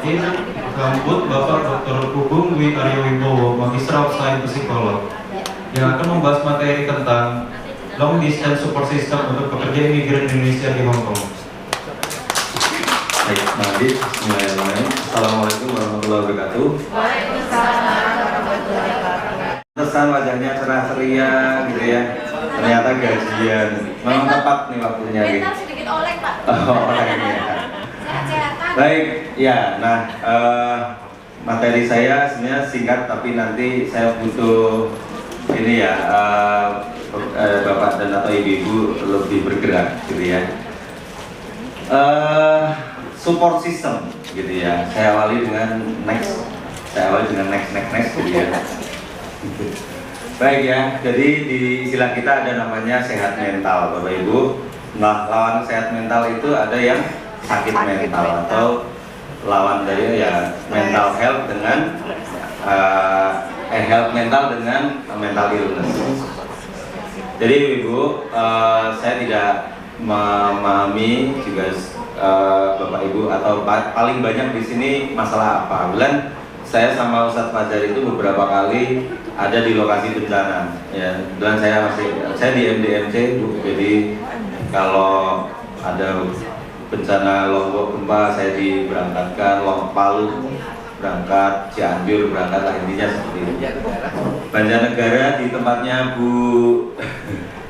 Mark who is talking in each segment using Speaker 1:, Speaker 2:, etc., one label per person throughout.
Speaker 1: hadir Gambut Bapak Dr. Gugum Dwi Aryo Wibowo, Magister of Science Psikolog, yang akan membahas materi tentang long distance support system untuk pekerja imigran Indonesia di Hong Kong.
Speaker 2: Baik, mari bismillahirrahmanirrahim. Assalamualaikum warahmatullahi wabarakatuh.
Speaker 3: Waalaikumsalam warahmatullahi wabarakatuh.
Speaker 2: Pesan wajahnya cerah ceria gitu ya. Ternyata gajian. Memang tepat nih waktunya gitu.
Speaker 3: Mental sedikit oleng, Pak.
Speaker 2: Oh, ya.
Speaker 3: Sehat-sehatan.
Speaker 2: Baik, ya. Nah, materi saya sebenarnya singkat, tapi nanti saya butuh ini ya, Bapak dan atau Ibu lebih bergerak gitu ya. Support system gitu ya. Saya awali dengan next gitu ya. Baik ya, jadi di istilah kita ada namanya sehat mental, Bapak Ibu. Nah, lawan sehat mental itu ada yang sakit mental, atau lawan dari ya mental health dengan health mental dengan mental illness. Jadi Ibu, saya tidak memahami juga Bapak Ibu atau paling banyak di sini masalah apa. Bulan saya sama Ustadz Fajar itu beberapa kali ada di lokasi bencana. Ya, dan saya di MDMC Bu. Jadi kalau ada bencana Lombok gempa saya diberangkatkan, Palu berangkat, Cianjur berangkat lah, intinya seperti itu. Banjarnegara di tempatnya Bu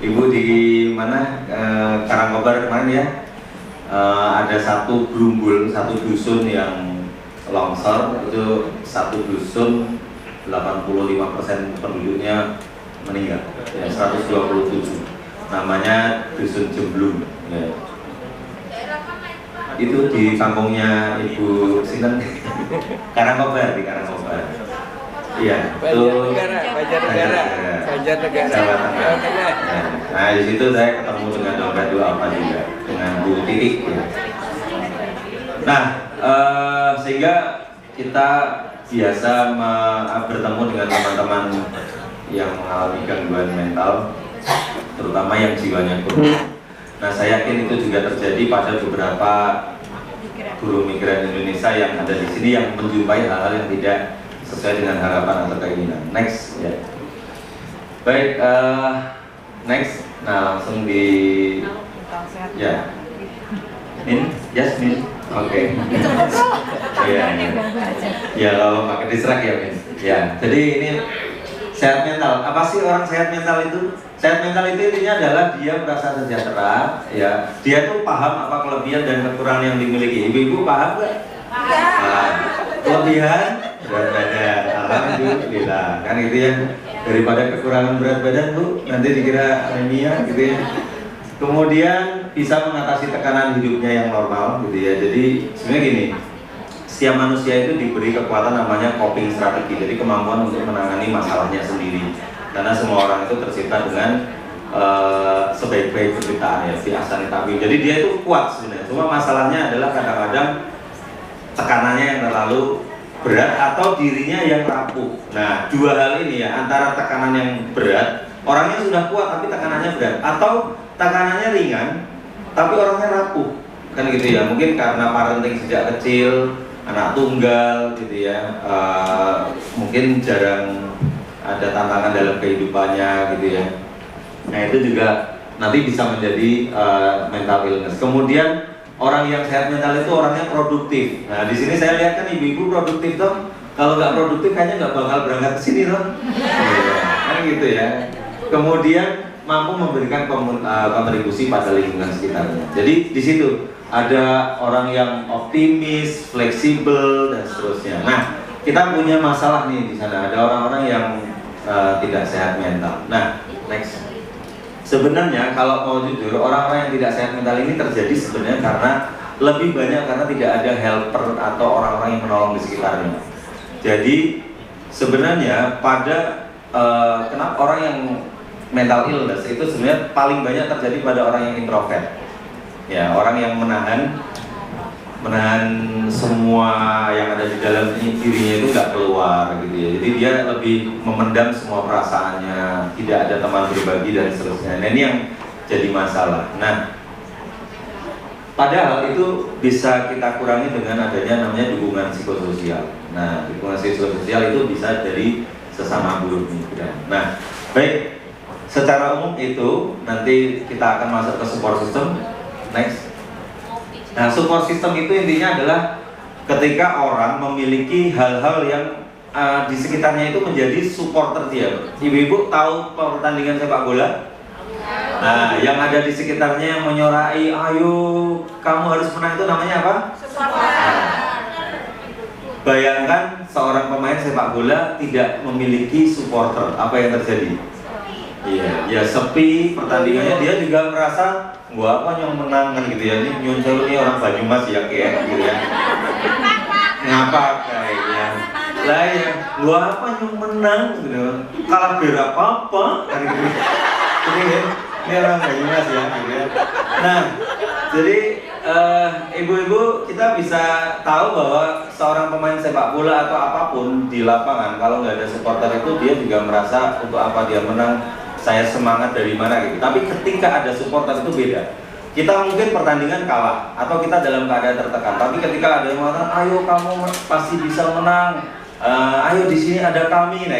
Speaker 2: Ibu di mana Karangkobar kemarin ya, ada satu gerumbul, satu dusun yang longsor. Itu satu dusun 85% penduduknya meninggal ya, 127, namanya dusun Jemblung ya. Itu di kampungnya Ibu Sinten Karangkobar, di Karangkobar. Iya, itu Banjarnegara. Jawa Tengah. Nah, di situ saya ketemu dengan dompet dua apa juga, dengan Bu Titik ya. Nah, sehingga kita biasa bertemu dengan teman-teman yang mengalami gangguan mental, terutama yang jiwanya kurang. Nah, saya yakin itu juga terjadi pada beberapa buruh migran Indonesia yang ada di sini yang menjumpai hal-hal yang tidak sesuai dengan harapan atau keinginan. Next ya. Baik, next. Nah, langsung di ya. Jasmine. Oke. Ya. Ya, kalau pakai disrak ya, Min. Ya. Jadi ini sehat mental. Apa sih orang sehat mental itu? Sehat mental itu intinya adalah dia merasa sejahtera, ya. Dia tuh paham apa kelebihan dan kekurangan yang dimiliki. Ibu-ibu paham nggak? Paham. Kelebihan berat badan, alhamdulillah. Kan gitu ya. Daripada kekurangan berat badan Bu, nanti dikira anemia gitu ya. Kemudian bisa mengatasi tekanan hidupnya yang normal gitu ya. Jadi sebenarnya gini, setiap manusia itu diberi kekuatan namanya coping strategi. Jadi kemampuan untuk menangani masalahnya sendiri. Karena semua orang itu tercipta dengan sebaik-baik penciptaan ya, fi ahsani taqwim. Jadi dia itu kuat sebenarnya. Cuma masalahnya adalah kadang-kadang tekanannya yang terlalu berat atau dirinya yang rapuh. Nah, dua hal ini ya, antara tekanan yang berat, orangnya sudah kuat tapi tekanannya berat, atau tekanannya ringan tapi orangnya rapuh. Kan gitu ya. Mungkin karena parenting sejak kecil, anak tunggal gitu ya. Mungkin jarang ada tantangan dalam kehidupannya gitu ya. Nah, itu juga nanti bisa menjadi mental illness. Kemudian orang yang sehat mental itu orangnya produktif. Nah, di sini saya lihat kan ibu-ibu produktif dong. Kalau nggak produktif kayaknya nggak bakal berangkat ke sini dong. Kan gitu ya. Kemudian mampu memberikan kontribusi pada lingkungan sekitarnya. Jadi di situ ada orang yang optimis, fleksibel dan seterusnya. Nah, kita punya masalah nih di sana. Ada orang-orang yang tidak sehat mental. Nah, next. Sebenarnya kalau mau jujur, orang-orang yang tidak sehat mental ini terjadi sebenarnya karena lebih banyak karena tidak ada helper atau orang-orang yang menolong di sekitarnya. Jadi sebenarnya pada kenapa orang yang mental illness itu sebenarnya paling banyak terjadi pada orang yang introvert. Ya, orang yang menahan semua yang ada di dalam dirinya itu nggak keluar gitu ya. Jadi dia lebih memendam semua perasaannya, tidak ada teman berbagi dan seterusnya. Nah, ini yang jadi masalah. Nah, Padahal itu bisa kita kurangi dengan adanya namanya dukungan psikososial. Nah, dukungan psikososial itu bisa dari sesama buruh migran. Nah, baik, secara umum itu nanti kita akan masuk ke support system. Next. Nah, support system itu intinya adalah ketika orang memiliki hal-hal yang di sekitarnya itu menjadi supporter dia. Ibu-ibu tahu pertandingan sepak bola? Nah, yang ada di sekitarnya yang menyorai, ayo kamu harus menang, itu namanya apa? Nah, bayangkan seorang pemain sepak bola tidak memiliki supporter, apa yang terjadi? Iya, ya sepi pertandingannya, dia juga merasa gua apa yang menang kan gitu ya, ini Nyun Sewu ini orang Banyumas ya kayak gitu ya. Ngapa kayaknya? Lah ya, gua apa yang menang gitu. Kalah berapa apa kan gitu. Ini orang Banyumas ya gitu ya. Nah, jadi ibu-ibu kita bisa tahu bahwa seorang pemain sepak bola atau apapun di lapangan kalau nggak ada supporter itu dia juga merasa untuk apa dia menang, saya semangat dari mana gitu. Tapi ketika ada supporter itu beda. Kita mungkin pertandingan kalah atau kita dalam keadaan tertekan. Tapi ketika ada yang mengatakan, ayo kamu pasti bisa menang, ayo di sini ada kami. Nah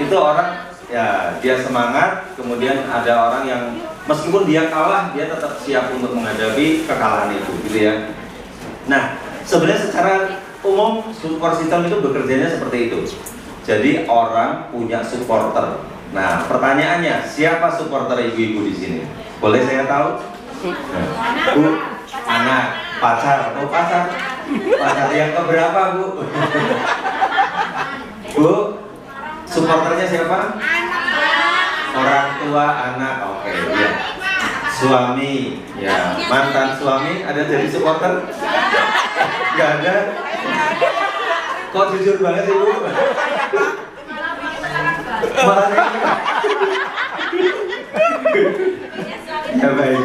Speaker 2: itu orang ya dia semangat. Kemudian ada orang yang meskipun dia kalah dia tetap siap untuk menghadapi kekalahan itu, gitu ya. Nah sebenarnya secara umum support system itu bekerjanya seperti itu. Jadi orang punya supporter. Nah, pertanyaannya, siapa supporter ibu-ibu di sini? Boleh saya tahu? Bu, anak, pacar, atau pacar? Pacar yang keberapa, Bu? Bu, supporternya siapa? Orang tua, anak, oke, ya. Suami, ya. Mantan suami ada jadi supporter? Gak ada? Kok jujur banget sih, Bu? Ya baik,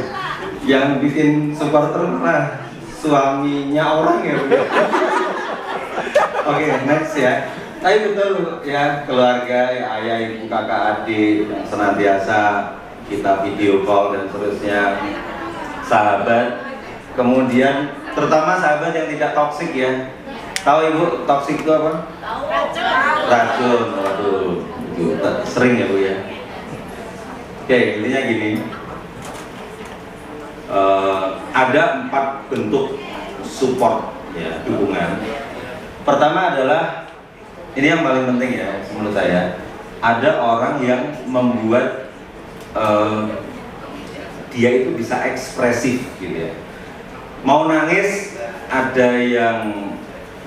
Speaker 2: yang bikin supporter lah suaminya orang ya. Oke, next ya. Tapi betul ya, keluarga, ya, ayah, ibu, kakak, adik yang senantiasa kita video call dan seterusnya. Sahabat, kemudian terutama sahabat yang tidak toksik ya. Tahu ibu toksik itu apa? Racun. Waduh, itu sering ya Bu ya. Oke, intinya gini. Ada 4 bentuk support ya, dukungan. Pertama adalah ini yang paling penting ya menurut saya. Ada orang yang membuat dia itu bisa ekspresif gitu ya. Mau nangis ada yang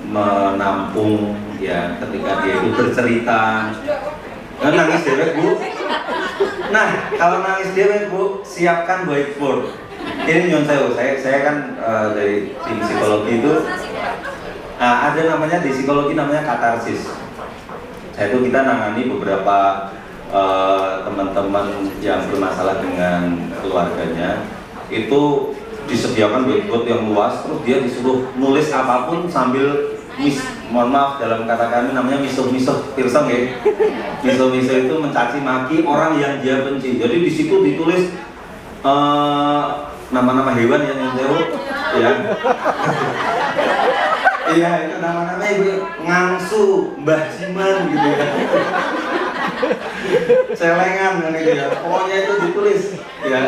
Speaker 2: menampung ya ketika dia itu bercerita. Nangis dewek Bu. Nah kalau nangis dewek Bu, siapkan whiteboard. Ini Nyun Sewu, saya kan dari tim psikologi itu ada namanya di psikologi namanya katarsis. Itu kita nangani beberapa teman-teman yang bermasalah dengan keluarganya, itu disediakan whiteboard yang luas, terus dia disuruh nulis apapun sambil mohon maaf dalam kata kami namanya misuh-misuh pirsong ya. Misuh-misuh itu mencaci maki orang yang dia benci. Jadi di situ ditulis nama-nama hewan yang jauh ya. Iya, itu nama-nama ibu Ngangsu, Mbah Siman gitu ya. Celengan gitu ya. Pokoknya itu ditulis ya.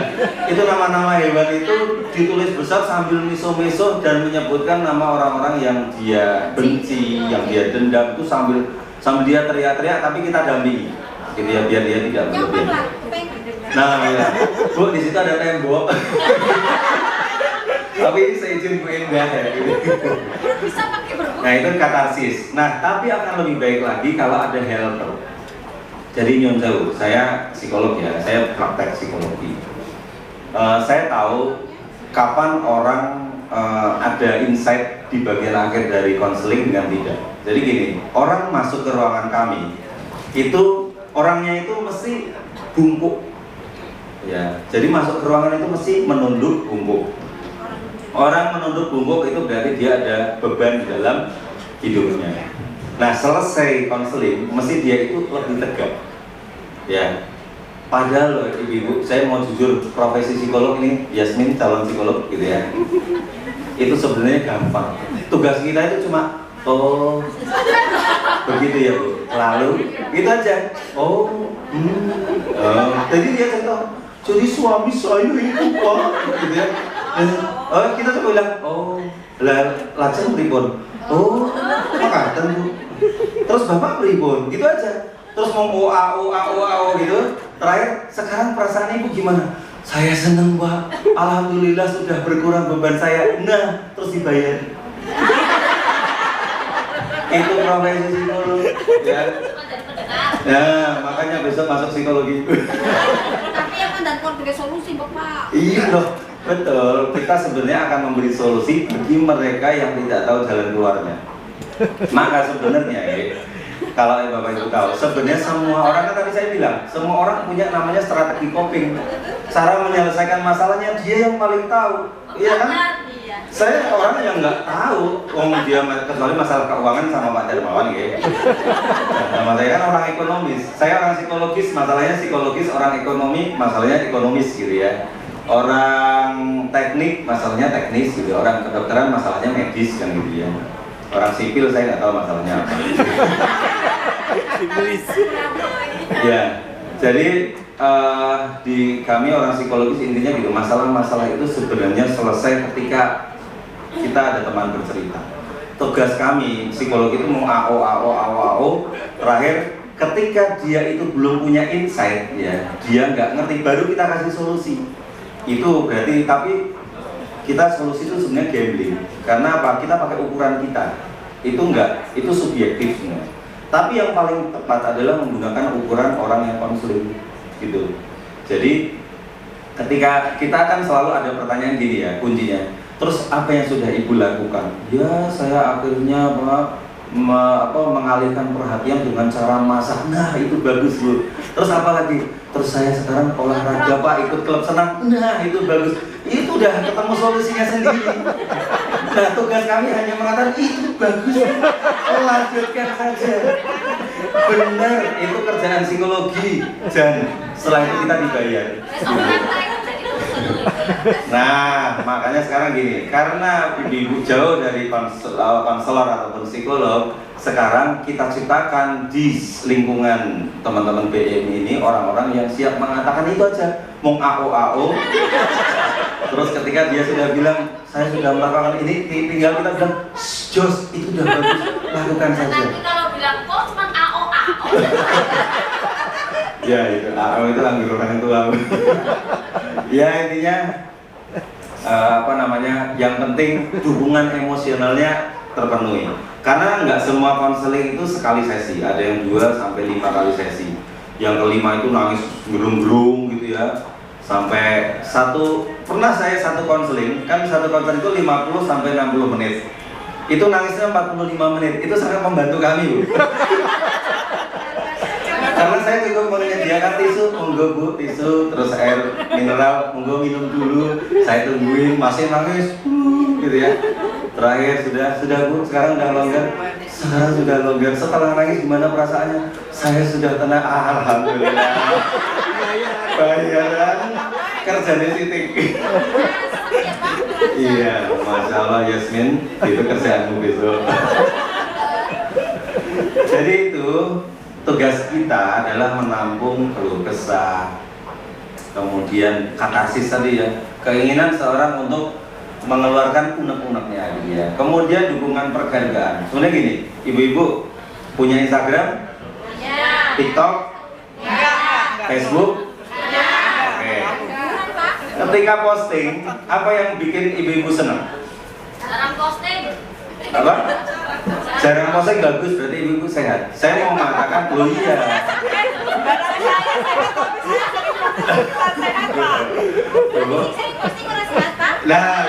Speaker 2: Itu nama-nama hewan itu ditulis besar sambil miso-miso dan menyebutkan nama orang-orang yang dia benci, yang dia dendam, itu sambil dia teriak-teriak tapi kita dampingi. Gitu ya, biar dia tidak berlebihan. Nah, ya. Bu, di situ ada tembok. Tapi ini saya izin Bu Indah ya gitu.
Speaker 3: Bisa pakai berbuka.
Speaker 2: Nah itu katarsis. Nah tapi akan lebih baik lagi kalau ada helper. Jadi Nyun Sewu, saya psikolog ya, saya praktek psikologi. Saya tahu kapan orang ada insight di bagian akhir dari konseling dan tidak. Jadi gini, orang masuk ke ruangan kami, itu orangnya itu mesti bungkuk. Ya, jadi masuk ke ruangan itu mesti menunduk bungkuk. Orang menunduk bungkuk itu berarti dia ada beban di dalam hidupnya. Nah selesai konseling, mesti dia itu lebih tegak. Ya, Padahal loh ibu-ibu, saya mau jujur, profesi psikolog ini, Yasmin calon psikolog gitu ya, itu sebenarnya gampang. Tugas kita itu cuma, oh begitu ya Bu, lalu gitu aja, oh, jadi dia contoh, jadi suami saya itu Pak, gitu ya. Oh kita coba bilang, oh, lajeng pripun, oh, makaten Bu, terus bapak pripun, gitu aja. Terus mau OA gitu. Terakhir, sekarang perasaan ibu gimana? Saya seneng Pak, alhamdulillah sudah berkurang beban saya. Nah, terus dibayar. Itu profesi psikolog ya. Ya, makanya besok masuk psikologi.
Speaker 3: Tapi yang kan dan solusi Bapak.
Speaker 2: Iya loh, betul. Kita sebenarnya akan memberi solusi bagi mereka yang tidak tahu jalan keluarnya. Maka sebenarnya kalau Bapak Ibu tahu, sebenarnya semua orang, kan tadi saya bilang, semua orang punya namanya strategi coping. Cara menyelesaikan masalahnya dia yang paling tahu, iya kan? Saya orang yang nggak tahu, dia kecuali masalah keuangan sama Pak Darmawan ya. Nah, saya kan orang ekonomis, saya orang psikologis, masalahnya psikologis, orang ekonomi, masalahnya ekonomis gitu ya. Orang teknik, masalahnya teknis gitu, orang kedokteran, masalahnya medis kan gitu ya. Orang sipil saya nggak tahu masalahnya apa. Ya, jadi di kami orang psikologis intinya gitu, masalah-masalah itu sebenarnya selesai ketika kita ada teman bercerita. Tugas kami psikolog itu mau AO, terakhir ketika dia itu belum punya insight ya, dia nggak ngerti, baru kita kasih solusi. Itu berarti, tapi kita solusi itu sebenarnya gambling. Karena apa? Kita pakai ukuran kita. Itu enggak, itu subjektif semua. Tapi yang paling tepat adalah menggunakan ukuran orang yang konseling gitu. Jadi ketika kita akan selalu ada pertanyaan gini ya, kuncinya. Terus apa yang sudah ibu lakukan? Ya saya akhirnya mengalihkan perhatian dengan cara masak. Nah itu bagus Bu. Terus apa lagi? Terus saya sekarang olahraga Pak, ikut klub senam. Nah itu bagus. Itu udah ketemu solusinya sendiri. Nah tugas kami hanya mengatakan itu bagus, lanjutkan saja. Benar, itu kerjaan psikologi. Dan setelah itu kita dibayar. Nah makanya sekarang gini, karena ibu jauh dari konselor ataupun psikolog, sekarang kita ciptakan di lingkungan teman-teman BM ini orang-orang yang siap mengatakan itu aja, mau AO. Terus ketika dia sudah bilang saya sudah melakukan ini, tinggal kita bilang jos, itu udah bagus, lakukan saja.
Speaker 3: Nanti kalau bilang kok cuma AO.
Speaker 2: Ya itu AO itu anggur orang tua. Ya intinya yang penting dukungan emosionalnya terpenuhi. Karena nggak semua konseling itu sekali sesi, ada yang 2 sampai 5 kali sesi. Yang kelima itu nangis gerung-gerung gitu ya. Sampai pernah saya satu konseling, kan satu konseling itu 50 sampai 60 menit. Itu nangisnya 45 menit. Itu sangat membantu kami, Bu. Karena saya cukup menyediakan tisu, monggo Bu, tisu, terus air mineral, monggo minum dulu. Saya tungguin, masih nangis, gitu ya. Terakhir sudah Bu, sekarang udah longgar. Sekarang sudah longgar. Setelah nangis gimana perasaannya? Saya sudah tenang, alhamdulillah. Bayaran kerjanya Siti. Iya, Masya Allah Yasmin, itu kerjaanmu besok. Jadi itu tugas kita adalah menampung keluh kesah, kemudian katarsis tadi ya, keinginan seorang untuk mengeluarkan unek-uneknya dia. Kemudian dukungan perhargaan. Sebenarnya gini, ibu-ibu punya Instagram, TikTok, Facebook. Oke. Ketika posting, apa yang bikin ibu-ibu senang?
Speaker 3: Jarang posting.
Speaker 2: Apa? Jarang posting bagus, berarti ibu-ibu sehat. Saya mau mengatakan, oh iya. Nah,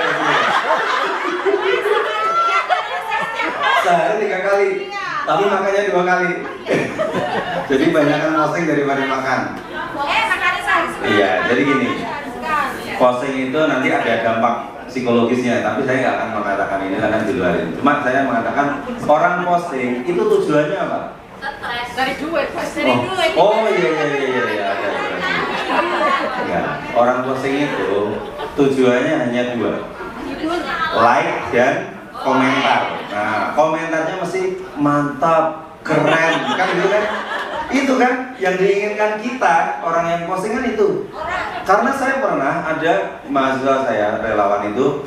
Speaker 2: sehari 3 kali, tapi makannya 2 kali. Jadi banyakkan posting daripada makan.
Speaker 3: Makannya sehari.
Speaker 2: Iya, jadi gini, posting itu nanti ada dampak psikologisnya, tapi saya nggak akan mengatakan ini karena di luar ini. Cuma saya mengatakan orang posting itu tujuannya apa?
Speaker 3: Stres. Dari duit.
Speaker 2: Oh iya ada. Ya, orang posting itu tujuannya hanya dua, like dan komentar. Nah, komentarnya mesti mantap, keren, kan gitu kan? Itu kan yang diinginkan kita, orang yang posting kan itu. Karena saya pernah ada mahasiswa saya, relawan itu,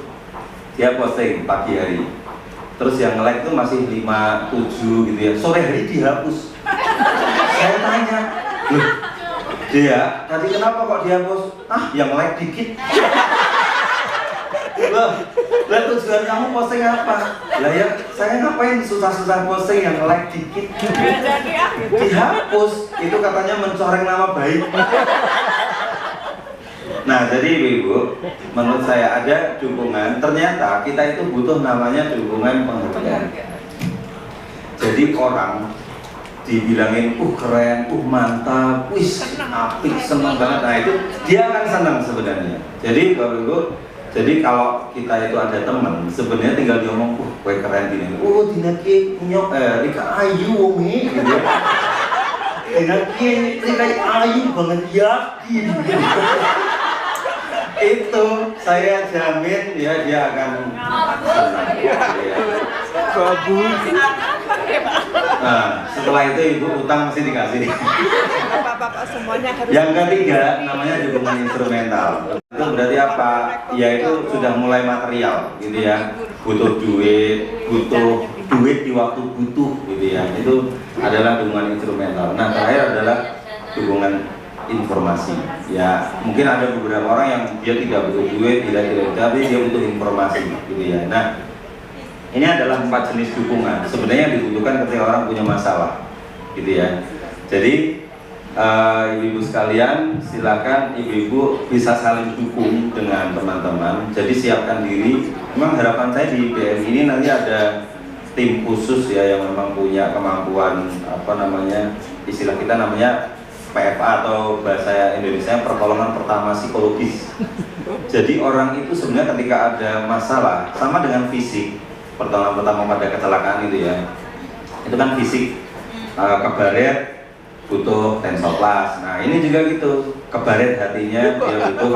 Speaker 2: dia posting pagi hari. Terus yang like itu masih 5, 7 gitu ya. Sore hari dihapus. Saya tanya, loh, dia tadi kenapa kok dihapus? Ah, yang like dikit. Loh, lah tujuan kamu posting apa? Lah ya, saya ngapain susah-susah posting yang like dikit? Dihapus, itu katanya mencoreng nama baik. Nah, jadi ibu-ibu, menurut saya ada dukungan. Ternyata kita itu butuh namanya dukungan penghargaan. Jadi orang dibilangin, keren, mantap, wis, apik, seneng banget. Nah itu dia akan senang sebenarnya. Jadi ibu, jadi kalau kita itu ada teman, sebenarnya tinggal diomong, gue keren gini. Dina ki punya Rika ayu wongi, gitu. Dina ki Rika ayu banget yakin. Itu saya jamin ya dia akan senang.
Speaker 4: Bagus.
Speaker 2: Nah, setelah itu ibu utang mesti dikasih.
Speaker 4: Bapak-bapak semuanya harus.
Speaker 2: Yang ketiga namanya dukungan instrumental. Itu berarti apa? Yaitu sudah mulai material, gitu ya. Butuh duit di waktu butuh, gitu ya. Itu adalah dukungan instrumental. Nah, terakhir adalah dukungan informasi. Ya, mungkin ada beberapa orang yang dia tidak butuh duit, tapi dia butuh informasi, gitu ya. Nah, ini adalah 4 jenis dukungan. Sebenarnya yang dibutuhkan ketika orang punya masalah, gitu ya. Jadi ibu-ibu sekalian, silakan ibu-ibu bisa saling dukung dengan teman-teman. Jadi siapkan diri. Memang harapan saya di BM ini nanti ada tim khusus ya yang memang punya kemampuan istilah kita namanya PFA atau bahasa Indonesia pertolongan pertama psikologis. Jadi orang itu sebenarnya ketika ada masalah sama dengan fisik, pertolongan pertama pada kecelakaan itu ya, itu kan fisik, kebaret butuh tensoplas. Nah ini juga gitu, kebaret hatinya dia butuh.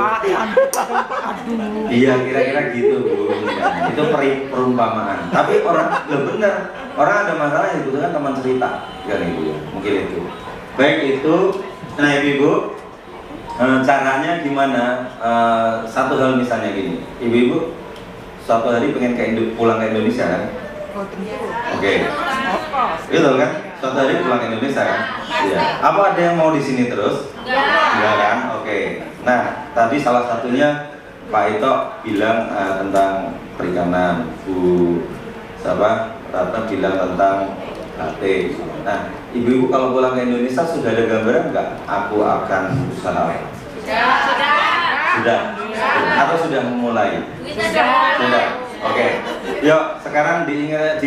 Speaker 2: Iya kira-kira gitu Bu. Ya, itu perumpamaan. Tapi orang benar, orang ada masalah yang dibutuhkan teman cerita, kan Ibu ya, mungkin itu. Baik itu, nah ibu-ibu, caranya gimana? Satu hal misalnya gini, ibu-ibu suatu hari pengen pulang ke Indonesia kan? Oke. Itu kan? Suatu hari pulang ke Indonesia kan? Iya. Apa ada yang mau di sini terus? Enggak kan? Oke. Nah, tadi salah satunya Pak Ito bilang tentang perikanan, Bu Rata bilang tentang batik. Nah, ibu-ibu kalau pulang ke Indonesia sudah ada gambaran nggak? Aku akan usaha. Sudah. Atau sudah memulai? Sudah. Oke. Yuk, sekarang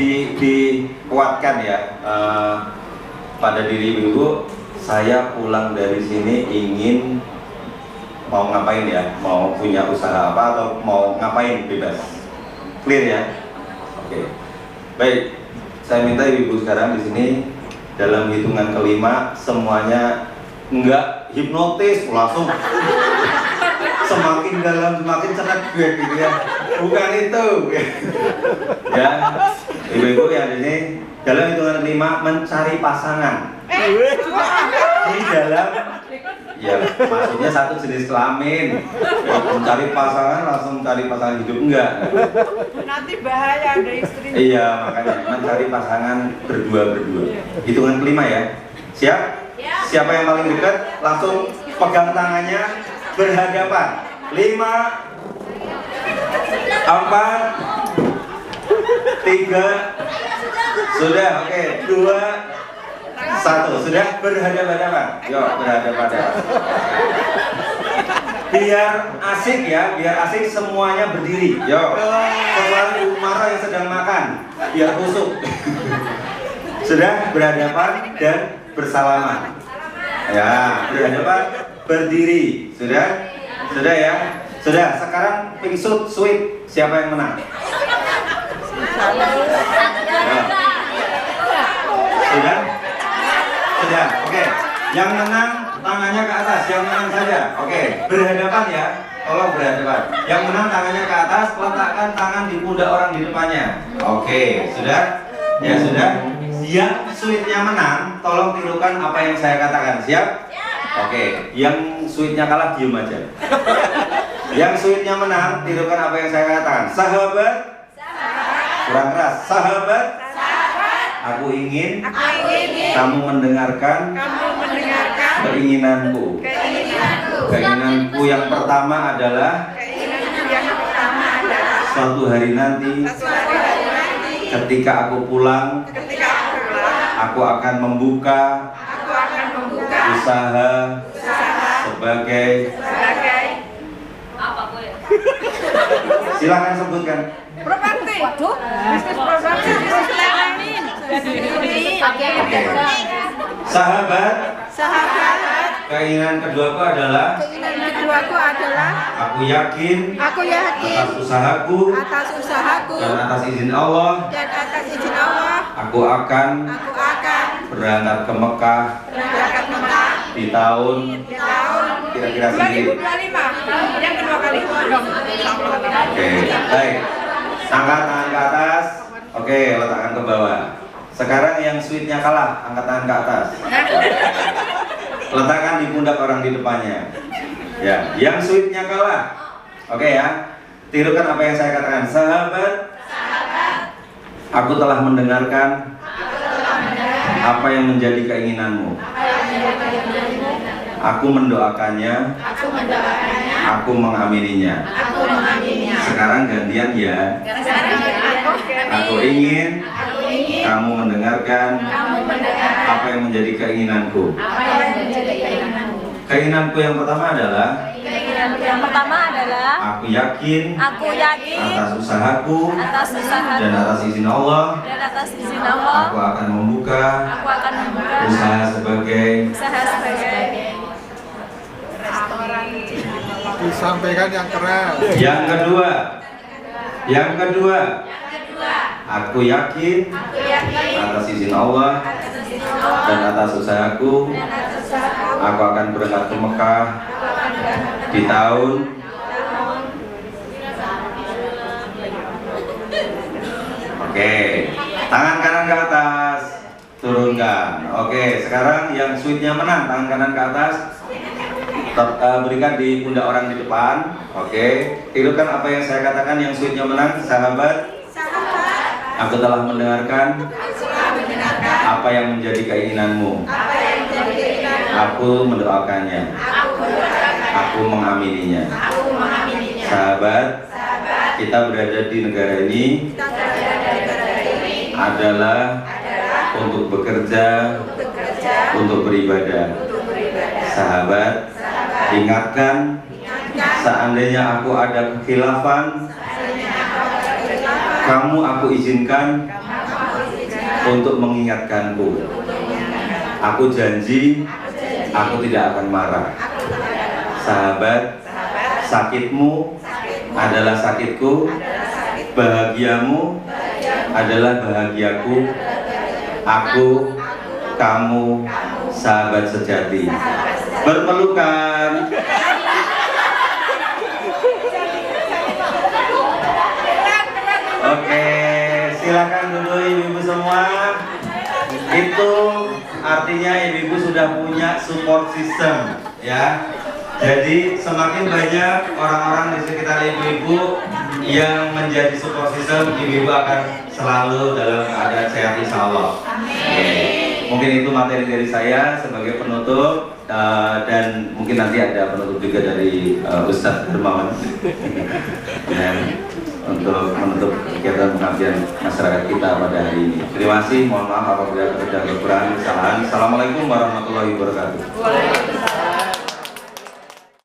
Speaker 2: dikuatkan ya pada diri ibu. Saya pulang dari sini ingin mau ngapain ya? Mau punya usaha apa atau mau ngapain bebas? Clear ya? Oke. Baik. Saya minta ibu sekarang di sini dalam hitungan kelima semuanya enggak hipnotis langsung semakin dalam semakin cerdas gue gitu ya, bukan itu ya. Ibu-ibu yang di sini dalam hitungan kelima mencari pasangan di dalam ya maksudnya satu jenis kelamin. Mencari pasangan langsung cari pasangan hidup enggak,
Speaker 4: Nanti bahaya ada istri.
Speaker 2: iya makanya mencari pasangan berdua. Hitungan kelima ya, siap? Siapa yang paling dekat langsung pegang tangannya berhadapan. 5 4 3 sudah, oke. 2 1 sudah berhadapan. Yuk berhadapan. Biar asik ya, biar asik semuanya berdiri. Yuk. Kecuali Umar yang sedang makan, biar kusuk. Sudah berhadapan dan bersalaman. Ya, berhadapan berdiri. Sudah? Sudah ya? Sudah, sekarang pink sweet. Siapa yang menang? Ya. Sudah? Sudah, oke. Yang menang tangannya tangannya ke atas, yang menang saja. Oke, berhadapan ya. Tolong berhadapan. Yang menang tangannya ke atas, letakkan tangan di pundak orang di depannya. Oke, sudah? Ya sudah. Yang sweetnya menang, tolong tirukan apa yang saya katakan. Siap? Oke, yang sweetnya kalah diem aja. Yang sweetnya menang, tirukan apa yang saya katakan. Sahabat, kurang keras. Sahabat, aku ingin kamu mendengarkan keinginanku. Keinginanku yang pertama adalah suatu hari nanti, ketika aku pulang, aku akan membuka usaha sebagai
Speaker 3: Apa gue?
Speaker 2: silakan sebutkan.
Speaker 4: Properti.
Speaker 3: Waduh.
Speaker 4: Bisnis properti. Bisnis layanin.
Speaker 3: Oke.
Speaker 2: Sahabat,
Speaker 4: Sahabat.
Speaker 2: keinginan keduaku adalah
Speaker 4: Keinginan keduaku adalah
Speaker 2: aku yakin
Speaker 4: aku yakin
Speaker 2: atas usahaku
Speaker 4: atas usahaku
Speaker 2: dan atas izin Allah,
Speaker 4: dan atas izin Allah
Speaker 2: aku akan
Speaker 4: aku akan
Speaker 2: berangkat ke Mekah
Speaker 4: berangkat ke Mekah
Speaker 2: di tahun
Speaker 4: di tahun
Speaker 2: kira-kira segini.
Speaker 4: 2025 yang kedua kali.
Speaker 2: Oke, baik. Angkat tangan ke atas. Oke, letakkan ke bawah. Sekarang yang sweetnya kalah, angkat tangan ke atas. Letakkan di pundak orang di depannya. Ya, yang sweetnya kalah. Oke ya. Tirukan apa yang saya katakan. Sahabat, aku telah mendengarkan apa yang menjadi keinginanmu. Aku mendoakannya. Aku mengamininya. Sekarang gantian ya. Aku ingin kamu mendengarkan apa yang menjadi keinginanku. Keinginanku yang pertama adalah aku yakin atas usahaku dan atas izin Allah, aku akan membuka usaha sebagai
Speaker 5: disampaikan yang keras.
Speaker 2: Yang kedua, aku yakin atas izin Allah dan atas usahaku, aku akan berangkat ke Mekah di tahun Oke, tangan kanan ke atas, turunkan. Oke, sekarang yang sweetnya menang, tangan kanan ke atas, berikan di pundak orang di depan. Oke, tirukan apa yang saya katakan. Yang sweetnya menang. Sahabat, aku telah mendengarkan apa yang menjadi keinginanmu. Aku mendoakannya. Aku mengamininya. Sahabat, kita berada di negara ini adalah untuk bekerja, untuk beribadah. Sahabat, ingatkan, seandainya aku ada kekhilafan, kamu aku izinkan untuk mengingatkanku. Aku janji, aku tidak akan marah. Sahabat, sakitmu adalah sakitku, bahagiamu adalah bahagiaku. Aku, kamu, sahabat sejati. Berpelukan. Oke, silakan dulu ibu-ibu semua. Itu artinya ibu-ibu sudah punya support system, ya. Jadi semakin banyak orang-orang di sekitar ibu-ibu yang menjadi support system, ibu-ibu akan selalu dalam keadaan sehat insya Allah. Mungkin itu materi dari saya sebagai penutup, dan mungkin nanti ada penutup juga dari Ustadz Dermawan untuk menutup kegiatan pengabdian masyarakat kita pada hari ini. Terima kasih, mohon maaf apabila ada kekurangan kesalahan. Assalamualaikum warahmatullahi wabarakatuh.